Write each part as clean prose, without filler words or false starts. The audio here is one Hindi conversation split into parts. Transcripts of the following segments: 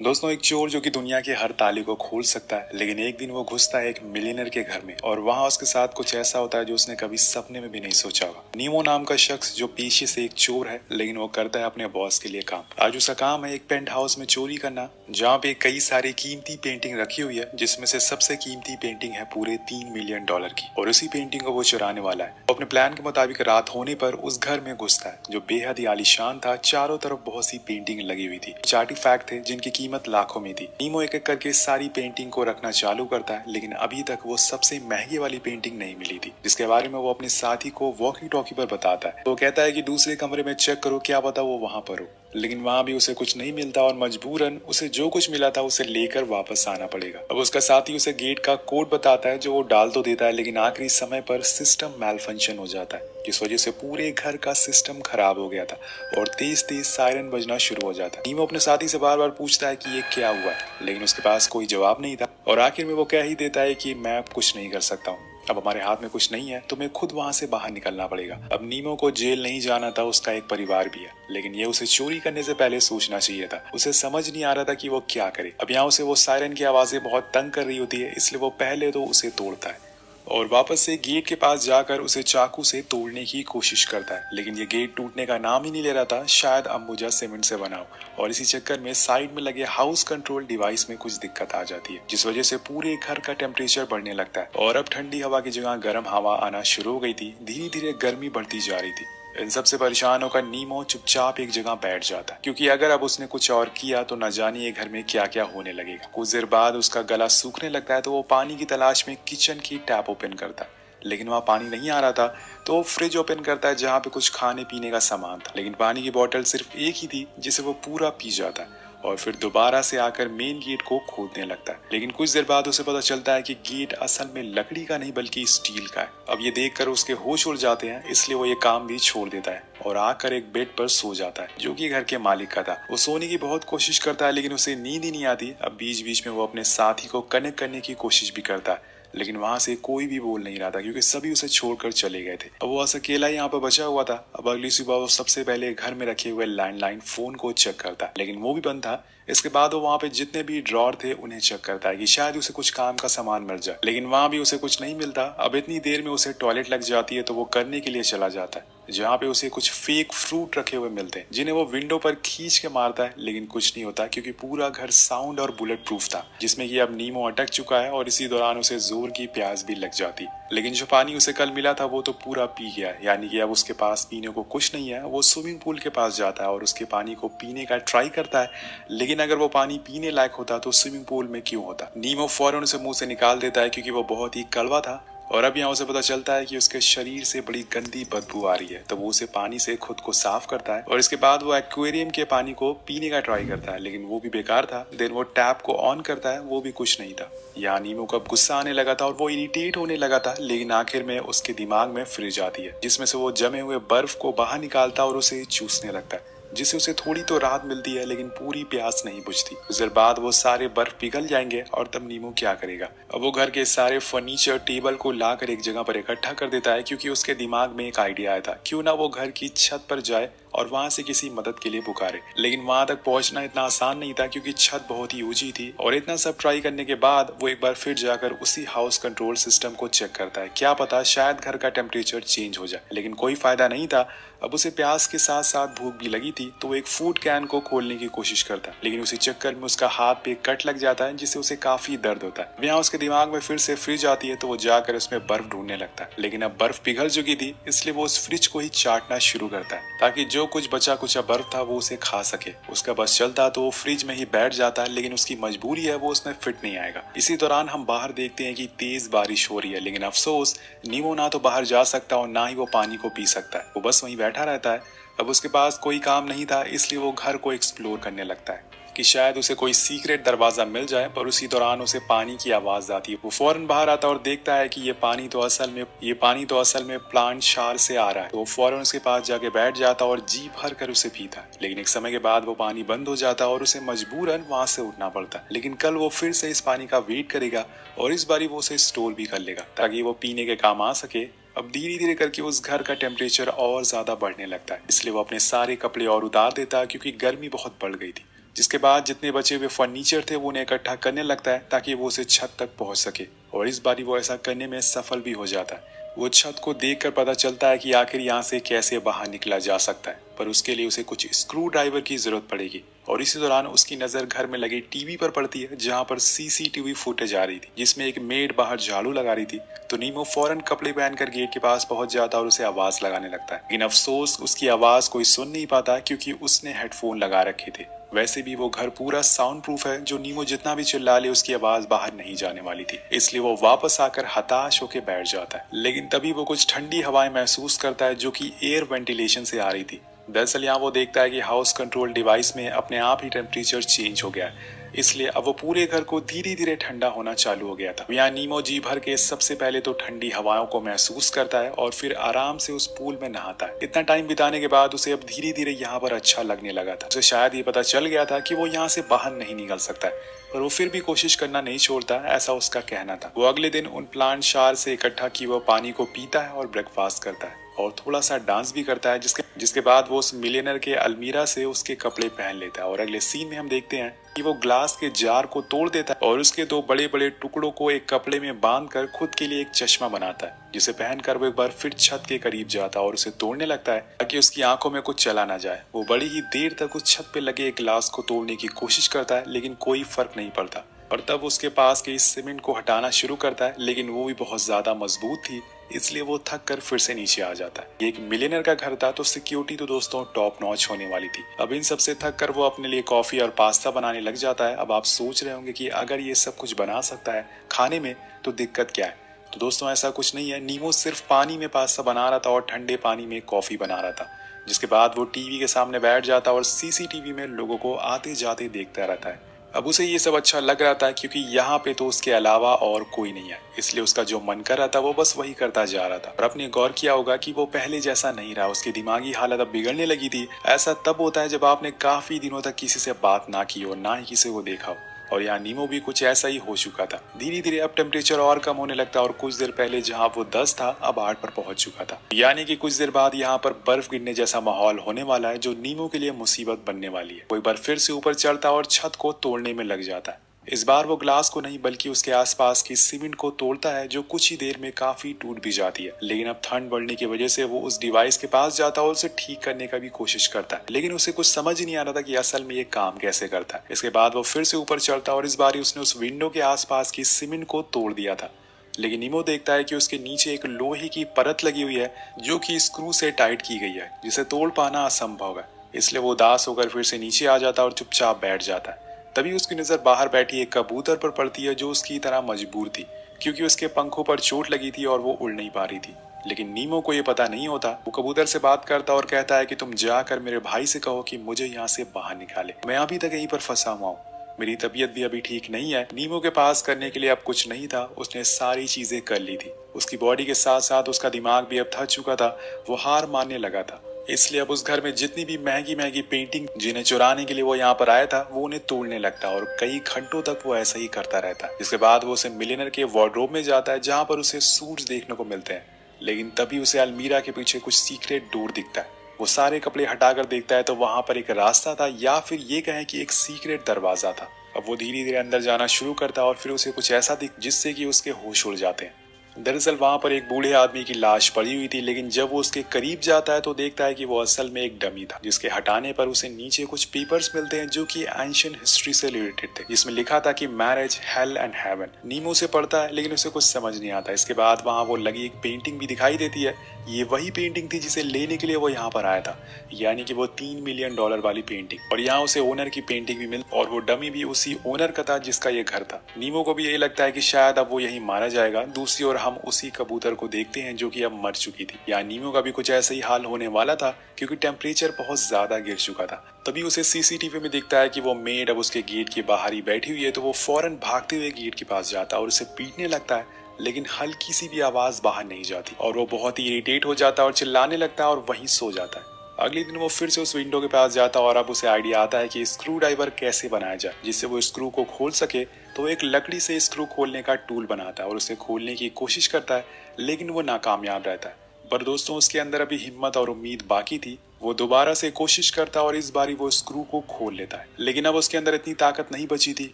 दोस्तों, एक चोर जो कि दुनिया के हर ताले को खोल सकता है, लेकिन एक दिन वो घुसता है एक मिलियनर के घर में और वहाँ उसके साथ कुछ ऐसा होता है जो उसने कभी सपने में भी नहीं सोचा होगा। नीमो नाम का शख्स जो पेशे से एक चोर है, लेकिन वो करता है अपने बॉस के लिए काम। आज उसका काम है एक पेंट हाउस में चोरी करना, जहाँ पे कई सारी कीमती पेंटिंग रखी हुई है, जिसमें से सबसे कीमती पेंटिंग है पूरे $3 मिलियन की, और उसी पेंटिंग को वो चुराने वाला है। अपने प्लान के मुताबिक रात होने पर उस घर में घुसता है जो बेहद ही आलीशान था। चारों तरफ बहुत सी पेंटिंग लगी हुई थी, आर्टिफैक्ट थे जिनकी कीमत लाखों में थी। नीमो एक एक करके सारी पेंटिंग को रखना चालू करता है, लेकिन अभी तक वो सबसे महंगी वाली पेंटिंग नहीं मिली थी, जिसके बारे में वो अपने साथी को वॉकी टॉकी पर बताता है। तो कहता है कि दूसरे कमरे में चेक करो, क्या पता वो वहां पर हो। लेकिन वहां भी उसे कुछ नहीं मिलता और मजबूरन उसे जो कुछ मिला था उसे लेकर वापस आना पड़ेगा। अब उसका साथी उसे गेट का कोड बताता है, जो वो डाल तो देता है, लेकिन आखिरी समय पर सिस्टम मैलफंक्शन हो जाता है, जिस वजह से पूरे घर का सिस्टम खराब हो गया था और तेज तेज सायरन बजना शुरू हो जाता है। नीमो अपने साथी से बार बार पूछता है कि ये क्या हुआ है, लेकिन उसके पास कोई जवाब नहीं था और आखिर में वो कह ही देता है कि मैं अब कुछ नहीं कर सकता हूँ। अब हमारे हाथ में कुछ नहीं है, तुम्हें खुद वहां से बाहर निकलना पड़ेगा। अब नीमो को जेल नहीं जाना था, उसका एक परिवार भी है, लेकिन ये उसे चोरी करने से पहले सोचना चाहिए था। उसे समझ नहीं आ रहा था कि वो क्या करे। अब यहाँ उसे वो सायरन की आवाजें बहुत तंग कर रही होती है, इसलिए वो पहले तो उसे तोड़ता है और वापस से गेट के पास जाकर उसे चाकू से तोड़ने की कोशिश करता है, लेकिन ये गेट टूटने का नाम ही नहीं ले रहा था। शायद अंबुजा सीमेंट से बना हो और इसी चक्कर में साइड में लगे हाउस कंट्रोल डिवाइस में कुछ दिक्कत आ जाती है, जिस वजह से पूरे घर का टेम्परेचर बढ़ने लगता है और अब ठंडी हवा की जगह गर्म हवा आना शुरू हो गई थी। धीरे धीरे गर्मी बढ़ती जा रही थी। इन सबसे परेशान होकर नीमो चुपचाप एक जगह बैठ जाता है, क्योंकि अगर अब उसने कुछ और किया तो न जानिए घर में क्या क्या होने लगेगा। कुछ देर बाद उसका गला सूखने लगता है, तो वो पानी की तलाश में किचन की टैप ओपन करता है, लेकिन वहाँ पानी नहीं आ रहा था। तो वो फ्रिज ओपन करता है जहाँ पे कुछ खाने पीने का सामान था, लेकिन पानी की बोतल सिर्फ एक ही थी, जिसे वो पूरा पी जाता है और फिर दोबारा से आकर मेन गेट को खोदने लगता है। लेकिन कुछ देर बाद उसे पता चलता है कि गेट असल में लकड़ी का नहीं बल्कि स्टील का है। अब ये देखकर उसके होश उड़ जाते हैं, इसलिए वो ये काम भी छोड़ देता है और आकर एक बेड पर सो जाता है, जो कि घर के मालिक का था। वो सोने की बहुत कोशिश करता है, लेकिन उसे नींद ही नहीं आती। अब बीच बीच में वो अपने साथी को कनेक्ट करने की कोशिश भी करता है, लेकिन वहां से कोई भी बोल नहीं रहा था, क्योंकि सभी उसे छोड़कर चले गए थे। अब वो अकेला यहाँ पर बचा हुआ था। अब अगली सुबह वो सबसे पहले घर में रखे हुए लैंडलाइन फोन को चेक करता है, लेकिन वो भी बंद था। इसके बाद वो वहाँ पे जितने भी ड्रॉर थे उन्हें चेक करता है कि शायद उसे कुछ काम का सामान मिल जाए, लेकिन वहाँ भी उसे कुछ नहीं मिलता। अब इतनी देर में उसे टॉयलेट लग जाती है, तो वो करने के लिए चला जाता है, जहाँ पे उसे कुछ फेक फ्रूट रखे हुए मिलते हैं, जिन्हें वो विंडो पर खींच के मारता है, लेकिन कुछ नहीं होता, क्योंकि पूरा घर साउंड और बुलेट प्रूफ था, जिसमें कि अब नीमो अटक चुका है और इसी दौरान उसे जोर की प्यास भी लग जाती। लेकिन जो पानी उसे कल मिला था वो तो पूरा पी गया, यानी कि अब उसके पास पीने को कुछ नहीं है। वो स्विमिंग पूल के पास जाता है और उसके पानी को पीने का ट्राई करता है, लेकिन अगर वो पानी पीने लायक होता तो स्विमिंग पूल में क्यों होता। नीमो फौरन उसे मुंह से निकाल देता है, क्योंकि वो बहुत ही कड़वा था और अब यहाँ उसे पता चलता है कि उसके शरीर से बड़ी गंदी बदबू आ रही है। तो वो उसे पानी से खुद को साफ करता है और इसके बाद वो एक्वेरियम के पानी को पीने का ट्राई करता है, लेकिन वो भी बेकार था। देन वो टैप को ऑन करता है, वो भी कुछ नहीं था। यहाँ नीमो को अब गुस्सा आने लगा था और वो इरिटेट होने लगा था, लेकिन आखिर में उसके दिमाग में फ्रिज आती है, जिसमें से वो जमे हुए बर्फ को बाहर निकालता और उसे चूसने लगता है, जिससे उसे थोड़ी तो राहत मिलती है, लेकिन पूरी प्यास नहीं बुझती। कुछ देर बाद वो सारे बर्फ पिघल जाएंगे और तब नीमो क्या करेगा। अब वो घर के सारे फर्नीचर टेबल को लाकर एक जगह पर इकट्ठा कर देता है, क्योंकि उसके दिमाग में एक आइडिया आया था, क्यों ना वो घर की छत पर जाए और वहां से किसी मदद के लिए पुकारे। लेकिन वहां तक पहुंचना इतना आसान नहीं था, क्योंकि छत बहुत ही ऊंची थी और इतना सब ट्राई करने के बाद वो एक बार फिर जाकर उसी हाउस कंट्रोल सिस्टम को चेक करता है। क्या पता शायद घर का टेम्परेचर चेंज हो जाए, लेकिन कोई फायदा नहीं था। अब उसे प्यास के साथ साथ भूख भी लगी थी, तो वो एक फूड कैन को खोलने की कोशिश करता है, लेकिन उसी चक्कर में उसका हाथ पे कट लग जाता है, जिससे उसे काफी दर्द होता है। यहाँ उसके दिमाग में फिर से फ्रिज आती है, तो वो जाकर उसमें बर्फ ढूंढने लगता है, लेकिन अब बर्फ पिघल चुकी थी, इसलिए वो उस फ्रिज को ही चाटना शुरू करता है, ताकि जो कुछ बचा कुचा बर्फ था वो उसे खा सके। उसका बस चलता तो वो फ्रिज में ही बैठ जाता है, लेकिन उसकी मजबूरी है, वो उसमें फिट नहीं आएगा। इसी दौरान हम बाहर देखते हैं कि तेज बारिश हो रही है, लेकिन अफसोस नीमो ना तो बाहर जा सकता और ना ही वो पानी को पी सकता है। वो बस वहीं बैठा रहता है। अब उसके पास कोई काम नहीं था, इसलिए वो घर को एक्सप्लोर करने लगता है कि शायद उसे कोई सीक्रेट दरवाजा मिल जाए, पर उसी दौरान उसे पानी की आवाज आती है। वो फौरन बाहर आता और देखता है कि ये पानी तो असल में प्लांट शार से आ रहा है। तो वो फौरन उसके पास जाके बैठ जाता और जी भर कर उसे पीता, लेकिन एक समय के बाद वो पानी बंद हो जाता और उसे मजबूरन वहां से उठना पड़ता। लेकिन कल वो फिर से इस पानी का वेट करेगा और इस बारी वो उसे स्टोर भी कर लेगा, ताकि वो पीने के काम आ सके। अब धीरे धीरे करके उस घर का टेम्परेचर और ज्यादा बढ़ने लगता है, इसलिए वो अपने सारे कपड़े और उतार देता है, क्योंकि गर्मी बहुत बढ़ गई थी, जिसके बाद जितने बचे हुए फर्नीचर थे वो उन्हें इकट्ठा करने लगता है ताकि वो उसे छत तक पहुंच सके, और इस बारी वो ऐसा करने में सफल भी हो जाता है। वो छत को देखकर पता चलता है कि आखिर यहाँ से कैसे बाहर निकला जा सकता है, पर उसके लिए उसे कुछ स्क्रू ड्राइवर की जरूरत पड़ेगी। और इसी दौरान उसकी नजर घर में लगे टीवी पर पड़ती है, जहाँ पर सीसीटीवी फुटेज आ रही थी जिसमें एक मेड बाहर झाड़ू लगा रही थी। तो नीमो फौरन कपड़े पहनकर गेट के पास पहुंच जाता है और उसे आवाज लगाने लगता है, लेकिन अफसोस उसकी आवाज कोई सुन नहीं पाता क्योंकि उसने हेडफोन लगा रखे थे। वैसे भी वो घर पूरा साउंड प्रूफ है, जो नीमो जितना भी चिल्ला ले उसकी आवाज बाहर नहीं जाने वाली थी, इसलिए वो वापस आकर हताश होकर बैठ जाता है। लेकिन तभी वो कुछ ठंडी हवाएं महसूस करता है जो कि एयर वेंटिलेशन से आ रही थी। दरअसल यहाँ वो देखता है कि हाउस कंट्रोल डिवाइस में अपने आप ही टेम्परेचर चेंज हो गया है, इसलिए अब वो पूरे घर को धीरे धीरे ठंडा होना चालू हो गया था। यहाँ नीमो जी भर के सबसे पहले तो ठंडी हवाओं को महसूस करता है और फिर आराम से उस पूल में नहाता है। इतना टाइम बिताने के बाद उसे अब धीरे धीरे यहाँ पर अच्छा लगने लगा था। उसे शायद ये पता चल गया था कि वो यहाँ से बाहर नहीं निकल सकता है, पर वो फिर भी कोशिश करना नहीं छोड़ता, ऐसा उसका कहना था। वो अगले दिन उन प्लांट शार से इकट्ठा किए हुए पानी को पीता है और ब्रेकफास्ट करता है और थोड़ा सा डांस भी करता है, जिसके बाद वो उस मिलियनर के अलमीरा से उसके कपड़े पहन लेता है। और अगले सीन में हम देखते हैं कि वो ग्लास के जार को तोड़ देता है और उसके दो बड़े बड़े टुकड़ों को एक कपड़े में बांधकर खुद के लिए एक चश्मा बनाता है, जिसे पहनकर वो एक बार फिर छत के करीब जाता है और उसे तोड़ने लगता है ताकि उसकी आंखों में कुछ चला ना जाए। वो बड़ी ही देर तक उस छत पे लगे एक ग्लास को तोड़ने की कोशिश करता है, लेकिन कोई फर्क नहीं पड़ता। और तब उसके पास के इस सीमेंट को हटाना शुरू करता है, लेकिन वो भी बहुत ज्यादा मजबूत थी, इसलिए वो थक कर फिर से नीचे आ जाता है। एक मिलियनर का घर था तो सिक्योरिटी तो दोस्तों टॉप नॉच होने वाली थी। अब इन सब से थक कर वो अपने लिए कॉफी और पास्ता बनाने लग जाता है। अब आप सोच रहे होंगे कि अगर ये सब कुछ बना सकता है खाने में तो दिक्कत क्या है। तो दोस्तों ऐसा कुछ नहीं है, नीमो सिर्फ पानी में पास्ता बना रहा था और ठंडे पानी में कॉफी बना रहा था। जिसके बाद वो टीवी के सामने बैठ जाता और सीसीटीवी में लोगों को आते जाते देखता रहता है। अब उसे ये सब अच्छा लग रहा था क्योंकि यहाँ पे तो उसके अलावा और कोई नहीं है, इसलिए उसका जो मन कर रहा था वो बस वही करता जा रहा था। और आपने गौर किया होगा कि वो पहले जैसा नहीं रहा, उसकी दिमागी हालत अब बिगड़ने लगी थी। ऐसा तब होता है जब आपने काफी दिनों तक किसी से बात ना की हो, ना ही किसी को देखा हो। और यहाँ नीमो भी कुछ ऐसा ही हो चुका था। धीरे धीरे अब टेम्परेचर और कम होने लगता और कुछ देर पहले जहाँ वो 10 था अब 8 पर पहुंच चुका था। यानी कि कुछ देर बाद यहाँ पर बर्फ गिरने जैसा माहौल होने वाला है, जो नीमो के लिए मुसीबत बनने वाली है। वो एक बार फिर से ऊपर चढ़ता और छत को तोड़ने में लग जाता है। इस बार वो ग्लास को नहीं बल्कि उसके आसपास की सीमेंट को तोड़ता है, जो कुछ ही देर में काफी टूट भी जाती है। लेकिन अब ठंड बढ़ने की वजह से वो उस डिवाइस के पास जाता है और उसे ठीक करने का भी कोशिश करता है, लेकिन उसे कुछ समझ ही नहीं आ रहा था कि असल में ये काम कैसे करता है। इसके बाद वो फिर से ऊपर चढ़ता और इस बार उसने उस विंडो के आसपास की सीमेंट को तोड़ दिया था। लेकिन नीमो देखता है कि उसके नीचे एक लोहे की परत लगी हुई है जो कि स्क्रू से टाइट की गई है, जिसे तोड़ पाना असंभव है। इसलिए वो उदास होकर फिर से नीचे आ जाता और चुपचाप बैठ जाता है। तभी उसकी नजर बाहर बैठी एक कबूतर पर पड़ती है, जो उसकी तरह मजबूर थी क्योंकि उसके पंखों पर चोट लगी थी और वो उड़ नहीं पा रही थी। लेकिन नीमो को ये पता नहीं होता। वो कबूतर से बात करता और कहता है कि तुम जाकर मेरे भाई से कहो कि मुझे यहाँ से बाहर निकाले, मैं अभी तक यहीं पर फंसा हुआ हूँ, मेरी तबीयत भी अभी ठीक नहीं है। नीमो के पास करने के लिए अब कुछ नहीं था, उसने सारी चीजें कर ली थी। उसकी बॉडी के साथ साथ उसका दिमाग भी अब थक चुका था, वो हार मानने लगा था। इसलिए अब उस घर में जितनी भी महंगी महंगी पेंटिंग जिन्हें चुराने के लिए वो यहाँ पर आया था, वो उन्हें तोड़ने लगता और कई घंटों तक वो ऐसा ही करता रहता। इसके बाद वो उसे मिलियनर के वार्डरोब में जाता है, जहाँ पर उसे सूट्स देखने को मिलते हैं। लेकिन तभी उसे अलमीरा के पीछे कुछ सीक्रेट डोर दिखता है। वो सारे कपड़े हटाकर देखता है तो वहां पर एक रास्ता था, या फिर ये कहें कि एक सीक्रेट दरवाजा था। अब वो धीरे धीरे अंदर जाना शुरू करता है और फिर उसे कुछ ऐसा दिख जिससे कि उसके होश उड़ जाते हैं। दरअसल वहां पर एक बूढ़े आदमी की लाश पड़ी हुई थी, लेकिन जब वो उसके करीब जाता है तो देखता है कि वो असल में एक डमी था, जिसके हटाने पर उसे नीचे कुछ पेपर्स मिलते हैं जो कि एंशिएंट हिस्ट्री से रिलेटेड थे, जिसमें लिखा था कि मैरिज, हेल एंड हेवन। नीमो से पढ़ता है लेकिन उसे कुछ समझ नहीं आता। इसके बाद वहां वो लगी एक पेंटिंग भी दिखाई देती है। ये वही पेंटिंग थी जिसे लेने के लिए वो यहाँ पर आया था, यानी कि वो $3 मिलियन वाली पेंटिंग। और यहाँ उसे ओनर की पेंटिंग भी मिल और वो डमी भी उसी ओनर का था जिसका ये घर था। नीमो को भी यही लगता है कि शायद अब वो यही मारा जाएगा। दूसरी ओर हम उसी कबूतर को देखते हैं जो कि अब मर चुकी थी। यहाँ नीमो का भी कुछ ऐसा ही हाल होने वाला था क्योंकि टेम्परेचर बहुत ज्यादा गिर चुका था। तभी उसे सीसीटीवी में दिखता है कि वो मेड अब उसके गेट के बाहर ही बैठी हुई है, तो वो फौरन भागते हुए गेट के पास जाता है और उसे पीटने लगता है, लेकिन हल्की सी भी आवाज बाहर नहीं जाती और वो बहुत ही इरिटेट हो जाता है और चिल्लाने लगता है और वहीं सो जाता है। अगले दिन वो फिर से उस विंडो के पास जाता है और अब उसे आइडिया आता है कि स्क्रू ड्राइवर कैसे बनाया जाए जिससे वो स्क्रू को खोल सके। तो वो एक लकड़ी से स्क्रू खोलने का टूल बनाता है और उसे खोलने की कोशिश करता है, लेकिन वो नाकामयाब रहता है। पर दोस्तों उसके अंदर अभी हिम्मत और उम्मीद बाकी थी वो दोबारा से कोशिश करता है और इस बारी वो स्क्रू को खोल लेता है, लेकिन अब उसके अंदर इतनी ताकत नहीं बची थी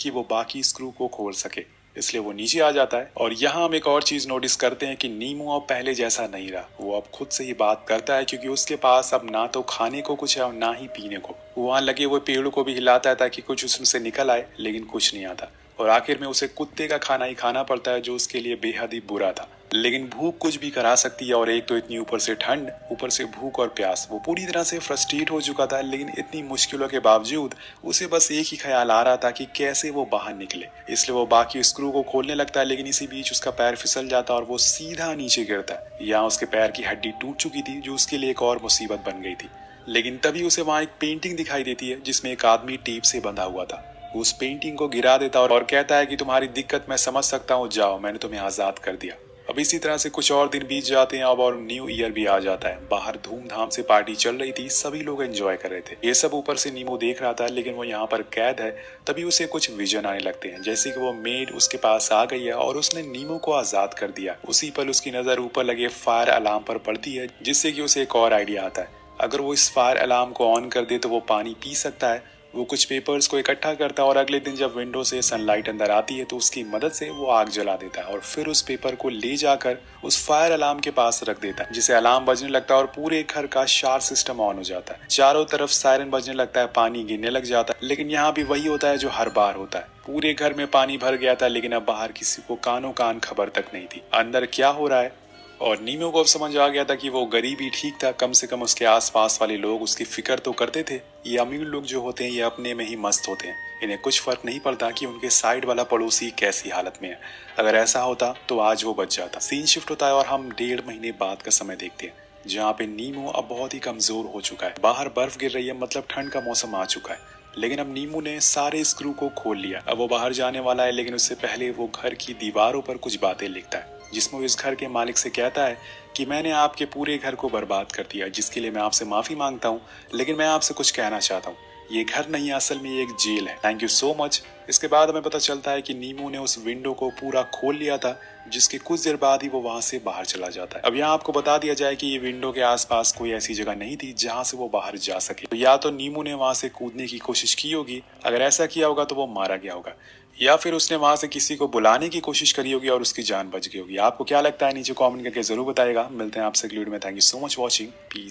कि वो बाकी स्क्रू को खोल सके, इसलिए वो नीचे आ जाता है। और यहाँ हम एक और चीज नोटिस करते हैं कि नीमो अब पहले जैसा नहीं रहा। वो अब खुद से ही बात करता है, क्योंकि उसके पास अब ना तो खाने को कुछ है और ना ही पीने को। वो वहाँ लगे हुए पेड़ों को भी हिलाता है ताकि कुछ उसमें से निकल आए, लेकिन कुछ नहीं आता और आखिर में उसे कुत्ते का खाना ही खाना पड़ता है, जो उसके लिए बेहद ही बुरा था। लेकिन भूख कुछ भी करा सकती है, और एक तो इतनी ऊपर से ठंड, ऊपर से भूख और प्यास। वो पूरी तरह से फ्रस्ट्रेट हो चुका था, लेकिन इतनी मुश्किलों के बावजूद उसे बस एक ही ख्याल आ रहा था कि कैसे वो बाहर निकले। इसलिए वो बाकी स्क्रू को खोलने लगता है, लेकिन इसी बीच उसका पैर फिसल जाता है और वो सीधा नीचे गिरता है। यहाँ उसके पैर की हड्डी टूट चुकी थी, जो उसके लिए एक और मुसीबत बन गई थी। लेकिन तभी उसे वहाँ एक पेंटिंग दिखाई देती है, जिसमें एक आदमी टेप से बंधा हुआ था। वो उस पेंटिंग को गिरा देता और कहता है कि तुम्हारी दिक्कत मैं समझ सकता हूँ, जाओ, मैंने तुम्हें आजाद कर दिया। अब इसी तरह से कुछ और दिन बीत जाते हैं अब, और न्यू ईयर भी आ जाता है। बाहर धूमधाम से पार्टी चल रही थी, सभी लोग एंजॉय कर रहे थे। ये सब ऊपर से नीमो देख रहा था, लेकिन वो यहाँ पर कैद है। तभी उसे कुछ विजन आने लगते हैं, जैसे कि वो मेड उसके पास आ गई है और उसने नीमो को आजाद कर दिया। उसी पल उसकी नजर ऊपर लगे फायर अलार्म पर पड़ती है, जिससे कि उसे एक और आइडिया आता है। अगर वो इस फायर अलार्म को ऑन कर दे तो वो पानी पी सकता है। वो कुछ पेपर्स को इकट्ठा करता है और अगले दिन जब विंडो से सनलाइट अंदर आती है तो उसकी मदद से वो आग जला देता है और फिर उस पेपर को ले जाकर उस फायर अलार्म के पास रख देता है, जिसे अलार्म बजने लगता है और पूरे घर का शार सिस्टम ऑन हो जाता है। चारों तरफ सायरन बजने लगता है, पानी गिरने लग जाता है। लेकिन यहाँ भी वही होता है जो हर बार होता है। पूरे घर में पानी भर गया था, लेकिन अब बाहर किसी को कानो कान खबर तक नहीं थी अंदर क्या हो रहा है। और नीमो को अब समझ आ गया था कि वो गरीब ही ठीक था, कम से कम उसके आसपास वाले लोग उसकी फिक्र तो करते थे। ये अमीर लोग जो होते हैं ये अपने में ही मस्त होते हैं, इन्हें कुछ फर्क नहीं पड़ता कि उनके साइड वाला पड़ोसी कैसी हालत में है। अगर ऐसा होता तो आज वो बच जाता। सीन शिफ्ट होता है और हम 1.5 महीने बाद का समय देखते हैं, जहाँ पे नीमो अब बहुत ही कमजोर हो चुका है। बाहर बर्फ गिर रही है, मतलब ठंड का मौसम आ चुका है। लेकिन अब नीमू ने सारे स्क्रू को खोल लिया। अब वो बाहर जाने वाला है, लेकिन उससे पहले वो घर की दीवारों पर कुछ बातें लिखता है, जिसमें वो इस घर के मालिक से कहता है कि मैंने आपके पूरे घर को बर्बाद कर दिया, जिसके लिए मैं आपसे माफी मांगता हूँ। लेकिन मैं आपसे कुछ कहना चाहता हूँ, ये घर नहीं, असल में ये एक जेल है। Thank you so much. इसके बाद हमें पता चलता है कि नीमू ने उस विंडो को पूरा खोल लिया था, जिसके कुछ देर बाद ही वो वहां से बाहर चला जाता है। अब यहाँ आपको बता दिया जाए कि ये विंडो के आसपास कोई ऐसी जगह नहीं थी जहाँ से वो बाहर जा सके। तो या तो नीमू ने वहां से कूदने की कोशिश की होगी, अगर ऐसा किया होगा तो वो मारा गया होगा, या फिर उसने वहां से किसी को बुलाने की कोशिश करी होगी और उसकी जान बच गई होगी। आपको क्या लगता है नीचे कमेंट करके जरूर बताएगा। मिलते हैं आपसे अगली वीडियो में। Thank you so much watching. Piece.